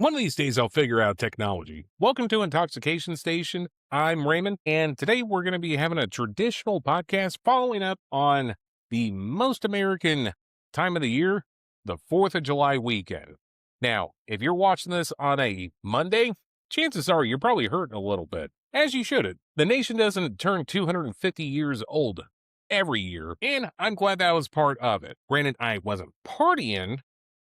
One of these days, I'll figure out technology. Welcome to Intoxication Station. I'm Raymond, and today we're going to be having a traditional podcast following up on the most American time of the year, the 4th of July weekend. Now, if you're watching this on a Monday, chances are you're probably hurting a little bit, as you should. The nation doesn't turn 250 years old every year, and I'm glad that was part of it. Granted, I wasn't partying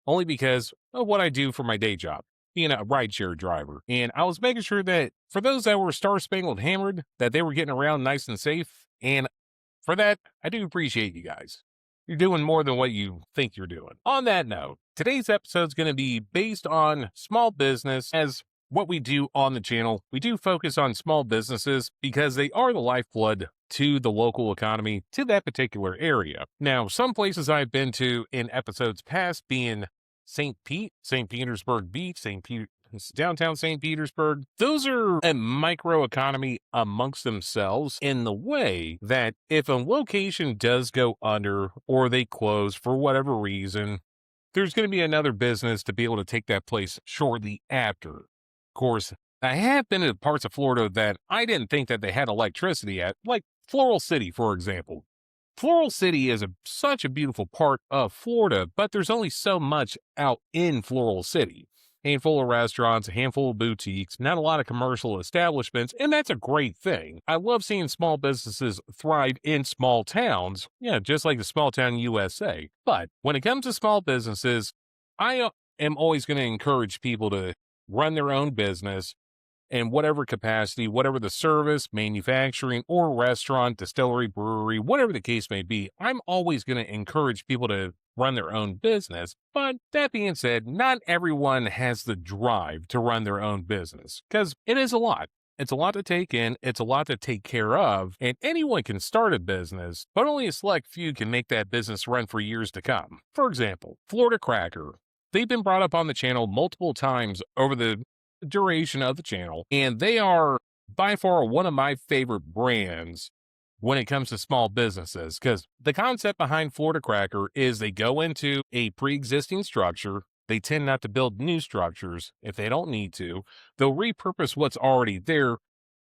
only because of what I do for my day job, being a rideshare driver. And I was making sure that for those that were Star Spangled Hammered, that they were getting around nice and safe. And for that, I do appreciate you guys. You're doing more than what you think you're doing. On that note, today's episode is going to be based on small business. As what we do on the channel, we do focus on small businesses because they are the lifeblood to the local economy, to that particular area. Now, some places I've been to in episodes past being St. Pete, St. Petersburg Beach, downtown St. Petersburg. Those are a micro economy amongst themselves in the way that if a location does go under or they close for whatever reason, there's going to be another business to be able to take that place shortly after. Of course, I have been in parts of Florida that I didn't think that they had electricity at, like Floral City, for example. Floral City is such a beautiful part of Florida, but there's only so much out in Floral City. Handful of restaurants, a handful of boutiques, not a lot of commercial establishments, and that's a great thing. I love seeing small businesses thrive in small towns, just like the small town USA. But when it comes to small businesses, I am always going to encourage people to run their own business in whatever capacity, whatever the service, manufacturing, or restaurant, distillery, brewery, whatever the case may be. I'm always going to encourage people to run their own business. But that being said, not everyone has the drive to run their own business because it is a lot. It's a lot to take in, it's a lot to take care of, and anyone can start a business, but only a select few can make that business run for years to come. For example, Florida Cracker. They've been brought up on the channel multiple times over the duration of the channel, and they are by far one of my favorite brands when it comes to small businesses, because the concept behind Florida Cracker is they go into a pre-existing structure. They tend not to build new structures if they don't need to. They'll repurpose what's already there,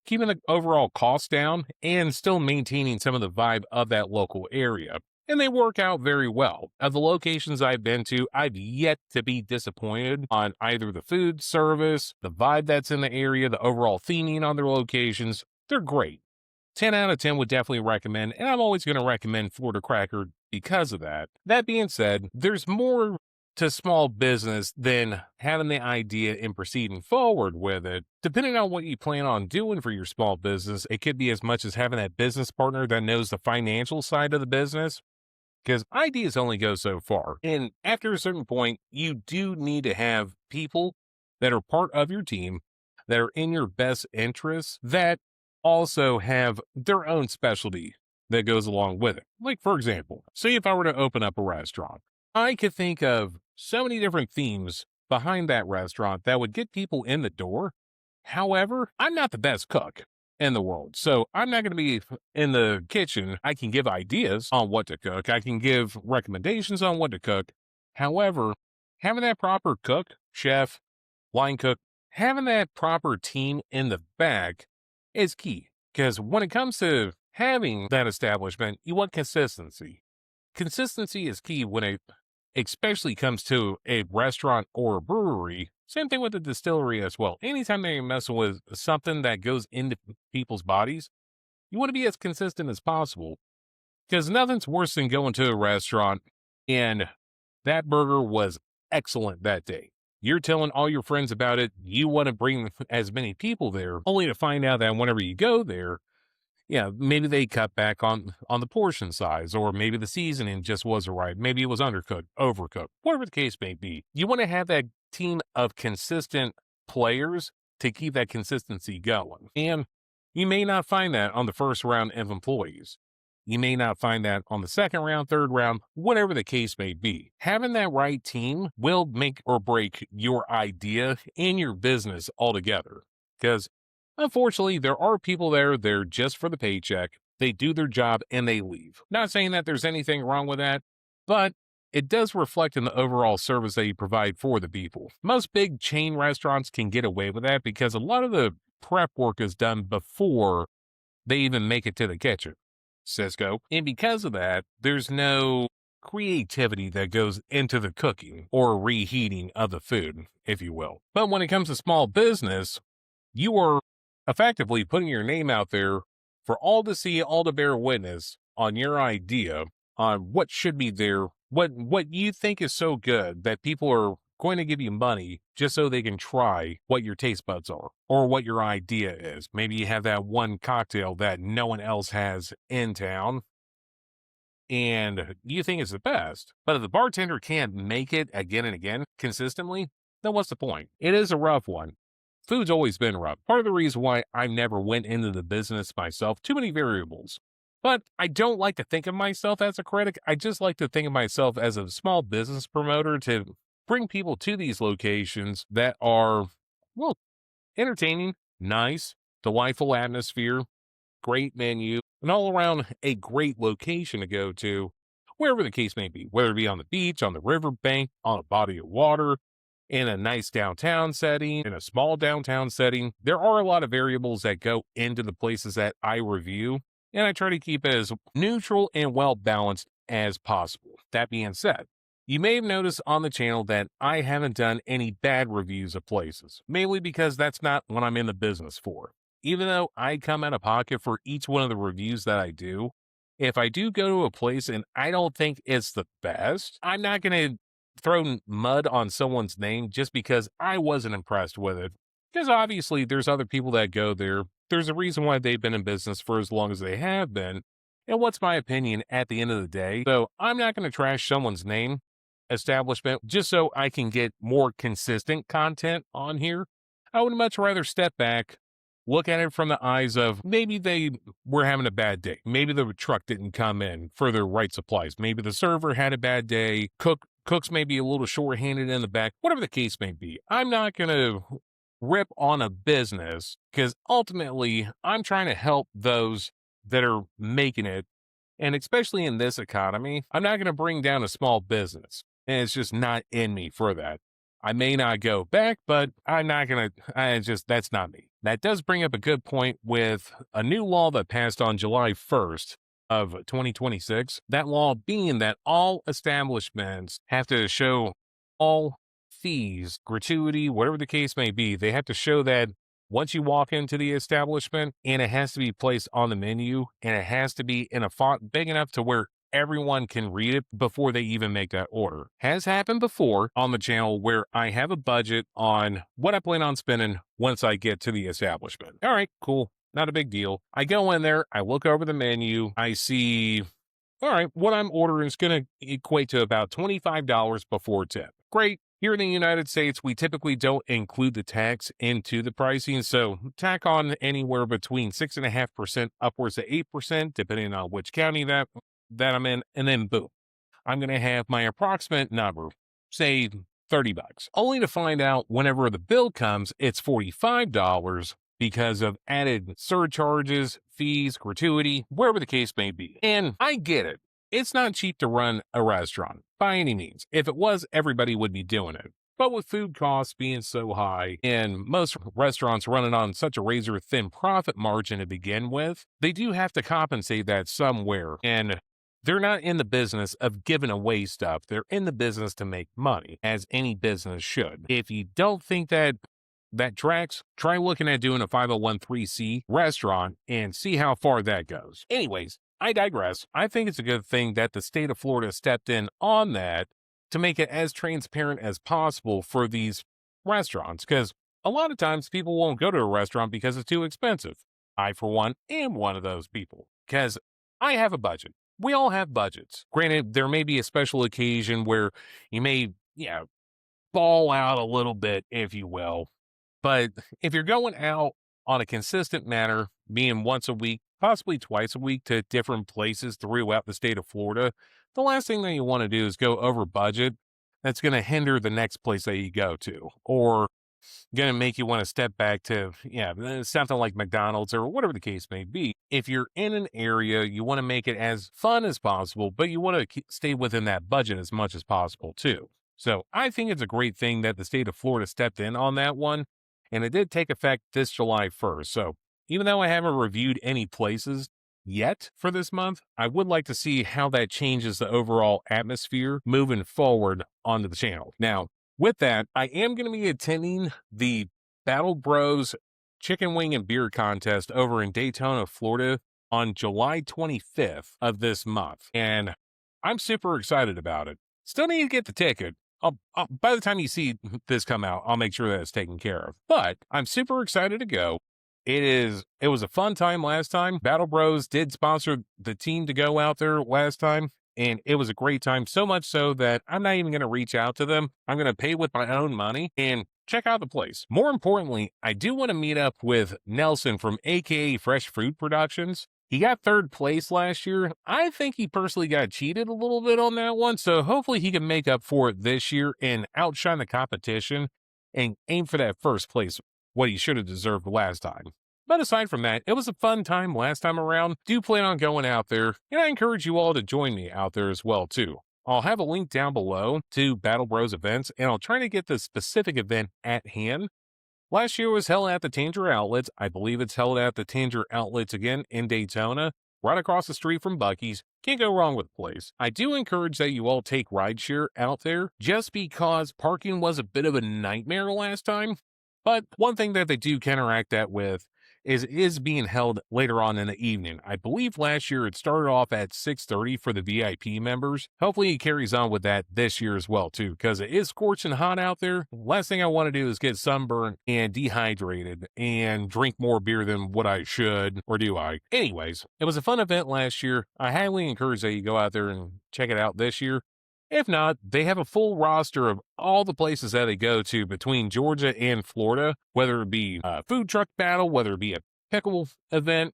keeping the overall cost down and still maintaining some of the vibe of that local area. And they work out very well. Of the locations I've been to, I've yet to be disappointed on either the food service, the vibe that's in the area, the overall theming on their locations. They're great. 10 out of 10 would definitely recommend, and I'm always going to recommend Florida Cracker because of that. That being said, there's more to small business than having the idea and proceeding forward with it. Depending on what you plan on doing for your small business, it could be as much as having that business partner that knows the financial side of the business, because ideas only go so far. And after a certain point, you do need to have people that are part of your team that are in your best interests that also have their own specialty that goes along with it. Like, for example, say if I were to open up a restaurant, I could think of so many different themes behind that restaurant that would get people in the door. However, I'm not the best cook in the world, so I'm not going to be in the kitchen. I can give ideas on what to cook. I can give recommendations on what to cook. However, having that proper cook, chef, line cook, having that proper team in the back is key, because when it comes to having that establishment, you want consistency. Consistency is key when it especially comes to a restaurant or a brewery. Same thing with the distillery as well. Anytime they're messing with something that goes into people's bodies, you want to be as consistent as possible, because nothing's worse than going to a restaurant and that burger was excellent that day. You're telling all your friends about it. You want to bring as many people there, only to find out that whenever you go there, maybe they cut back on the portion size, or maybe the seasoning just wasn't right. Maybe it was undercooked, overcooked, whatever the case may be. You want to have that team of consistent players to keep that consistency going. And you may not find that on the first round of employees. You may not find that on the second round, third round, whatever the case may be. Having that right team will make or break your idea and your business altogether. Because unfortunately, there are people there, they're just for the paycheck. They do their job and they leave. Not saying that there's anything wrong with that, but it does reflect in the overall service that you provide for the people. Most big chain restaurants can get away with that because a lot of the prep work is done before they even make it to the kitchen, Cisco. And because of that, there's no creativity that goes into the cooking or reheating of the food, if you will. But when it comes to small business, you are effectively putting your name out there for all to see, all to bear witness on your idea on what should be there, what you think is so good that people are going to give you money just so they can try what your taste buds are or what your idea is. Maybe you have that one cocktail that no one else has in town and you think it's the best. But if the bartender can't make it again and again consistently, then what's the point? It is a rough one. Food's always been rough. Part of the reason why I never went into the business myself, too many variables. But I don't like to think of myself as a critic. I just like to think of myself as a small business promoter to bring people to these locations that are, well, entertaining, nice, delightful atmosphere, great menu, and all around a great location to go to, wherever the case may be, whether it be on the beach, on the riverbank, on a body of water, in a nice downtown setting, in a small downtown setting. There are a lot of variables that go into the places that I review, and I try to keep it as neutral and well balanced as possible. That being said, you may have noticed on the channel that I haven't done any bad reviews of places, mainly because that's not what I'm in the business for. Even though I come out of pocket for each one of the reviews that I do, if I do go to a place and I don't think it's the best, I'm not going to throw mud on someone's name just because I wasn't impressed with it. Because obviously there's other people that go there. There's a reason why they've been in business for as long as they have been. And what's my opinion at the end of the day? So I'm not going to trash someone's name establishment just so I can get more consistent content on here. I would much rather step back, look at it from the eyes of maybe they were having a bad day. Maybe the truck didn't come in for the right supplies. Maybe the server had a bad day. Cooks may be a little short-handed in the back, whatever the case may be. I'm not going to rip on a business because ultimately I'm trying to help those that are making it. And especially in this economy, I'm not going to bring down a small business. And it's just not in me for that. I may not go back, but I'm not going to, that's not me. That does bring up a good point with a new law that passed on July 1st of 2026. That law being that all establishments have to show all fees, gratuity, whatever the case may be. They have to show that once you walk into the establishment, and it has to be placed on the menu, and it has to be in a font big enough to where everyone can read it before they even make that order. Has happened before on the channel where I have a budget on what I plan on spending once I get to the establishment. All right, cool. Not a big deal. I go in there, I look over the menu, I see, all right, what I'm ordering is going to equate to about $25 before tip. Great. Here in the United States, we typically don't include the tax into the pricing, so tack on anywhere between 6.5% upwards to 8%, depending on which county that I'm in, and then boom, I'm going to have my approximate number, say $30, only to find out whenever the bill comes, it's $45 because of added surcharges, fees, gratuity, wherever the case may be. And I get it. It's not cheap to run a restaurant by any means. If it was, everybody would be doing it. But with food costs being so high and most restaurants running on such a razor thin profit margin to begin with, they do have to compensate that somewhere. And they're not in the business of giving away stuff. They're in the business to make money, as any business should. If you don't think that tracks, try looking at doing a 501(c) restaurant and see how far that goes. Anyways, I digress. I think it's a good thing that the state of Florida stepped in on that to make it as transparent as possible for these restaurants, because a lot of times people won't go to a restaurant because it's too expensive. I, for one, am one of those people because I have a budget. We all have budgets. Granted, there may be a special occasion where you may, ball out a little bit, if you will. But if you're going out on a consistent manner, being once a week, possibly twice a week to different places throughout the state of Florida, the last thing that you want to do is go over budget. That's going to hinder the next place that you go to, or going to make you want to step back to, yeah, something like McDonald's or whatever the case may be. If you're in an area, you want to make it as fun as possible, but you want to stay within that budget as much as possible too. So I think it's a great thing that the state of Florida stepped in on that one. And it did take effect this July 1st. So even though I haven't reviewed any places yet for this month, I would like to see how that changes the overall atmosphere moving forward onto the channel. Now, with that, I am going to be attending the Battle Bros Chicken Wing and Beer Contest over in Daytona, Florida on July 25th of this month. And I'm super excited about it. Still need to get the ticket. By the time you see this come out, I'll make sure that it's taken care of. But I'm super excited to go. It was a fun time last time. Battle Bros did sponsor the team to go out there last time, and it was a great time, so much so that I'm not even going to reach out to them. I'm going to pay with my own money and check out the place. More importantly, I do want to meet up with Nelson from AKA Fresh Fruit Productions. He got third place last year. I think he personally got cheated a little bit on that one, so hopefully he can make up for it this year and outshine the competition and aim for that first place, what he should have deserved last time. But aside from that, it was a fun time last time around. Do plan on going out there, and I encourage you all to join me out there as well, too. I'll have a link down below to Battle Bros events, and I'll try to get the specific event at hand. Last year was held at the Tanger Outlets. I believe it's held at the Tanger Outlets again in Daytona, right across the street from Buc-ee's. Can't go wrong with the place. I do encourage that you all take rideshare out there, just because parking was a bit of a nightmare last time. But one thing that they do counteract that with is being held later on in the evening. I believe last year it started off at 6:30 for the VIP members. Hopefully it carries on with that this year as well too, because it is scorching hot out there. Last thing I want to do is get sunburned and dehydrated and drink more beer than what I should, or do I? Anyways, it was a fun event last year. I highly encourage that you go out there and check it out this year. If not, they have a full roster of all the places that they go to between Georgia and Florida, whether it be a food truck battle, whether it be a pickle event,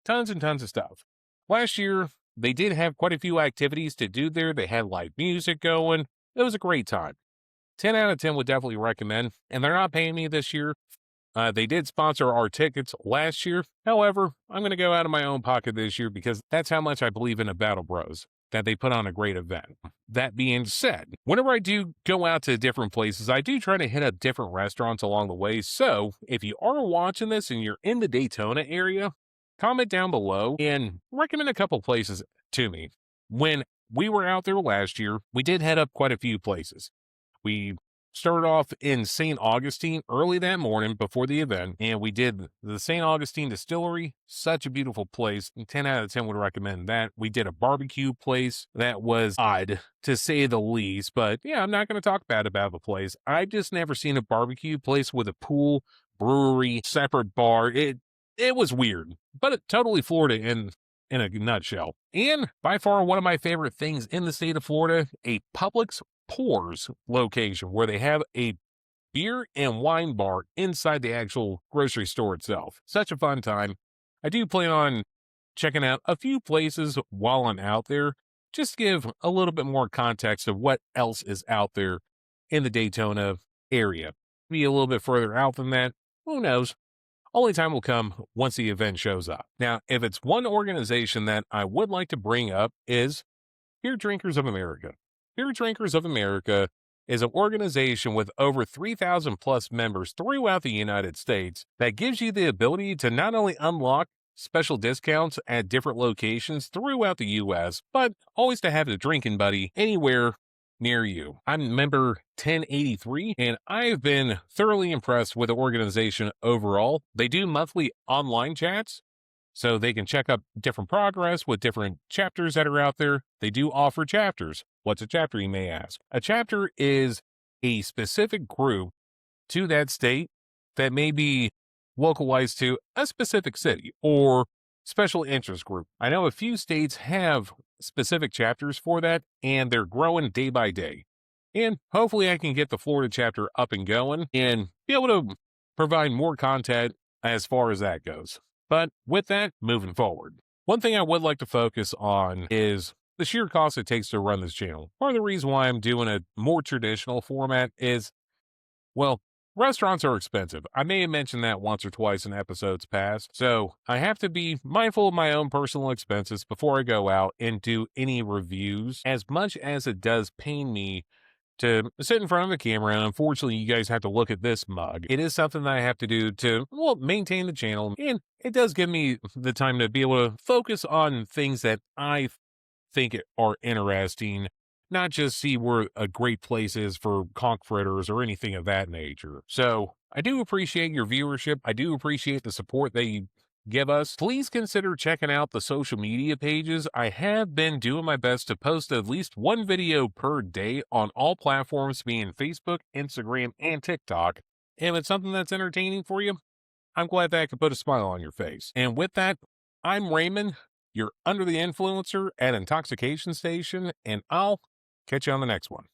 tons and tons of stuff. Last year, they did have quite a few activities to do there. They had live music going. It was a great time. 10 out of 10 would definitely recommend, and they're not paying me this year. They did sponsor our tickets last year. However, I'm going to go out of my own pocket this year because that's how much I believe in the Battle Bros, that they put on a great event. That being said, whenever I do go out to different places, I do try to hit up different restaurants along the way. So if you are watching this and you're in the Daytona area, comment down below and recommend a couple places to me. When we were out there last year, we did head up quite a few places. We started off in St. Augustine early that morning before the event, and we did the St. Augustine Distillery. Such a beautiful place. 10 out of 10 would recommend that. We did a barbecue place that was odd, to say the least, but yeah, I'm not going to talk bad about the place. I've just never seen a barbecue place with a pool, brewery, separate bar. It was weird, but it totally Florida in a nutshell. And by far one of my favorite things in the state of Florida, a Publix Pours location where they have a beer and wine bar inside the actual grocery store itself. Such a fun time. I do plan on checking out a few places while I'm out there, just to give a little bit more context of what else is out there in the Daytona area. Be a little bit further out than that, who knows? Only time will come once the event shows up. Now, if it's one organization that I would like to bring up is Beer Drinkers of America. Beer Drinkers of America is an organization with over 3,000 plus members throughout the United States that gives you the ability to not only unlock special discounts at different locations throughout the U.S., but always to have a drinking buddy anywhere near you. I'm member 1083, and I've been thoroughly impressed with the organization overall. They do monthly online chats, so they can check up different progress with different chapters that are out there. They do offer chapters. What's a chapter, you may ask? A chapter is a specific group to that state that may be localized to a specific city or special interest group. I know a few states have specific chapters for that, and they're growing day by day. And hopefully I can get the Florida chapter up and going and be able to provide more content as far as that goes. But with that, moving forward, one thing I would like to focus on is the sheer cost it takes to run this channel. Part of the reason why I'm doing a more traditional format is, well, restaurants are expensive. I may have mentioned that once or twice in episodes past. So I have to be mindful of my own personal expenses before I go out and do any reviews. As much as it does pain me to sit in front of the camera, and unfortunately, you guys have to look at this mug. It is something that I have to do to, well, maintain the channel. And it does give me the time to be able to focus on things that I think are interesting, not just see where a great place is for conch fritters or anything of that nature. So I do appreciate your viewership. I do appreciate the support that you give us. Please consider checking out the social media pages. I have been doing my best to post at least one video per day on all platforms, being Facebook, Instagram, and TikTok. And if it's something that's entertaining for you, I'm glad that I could put a smile on your face. And with that, I'm Raymond, you're under the influencer at Intoxication Station, and I'll catch you on the next one.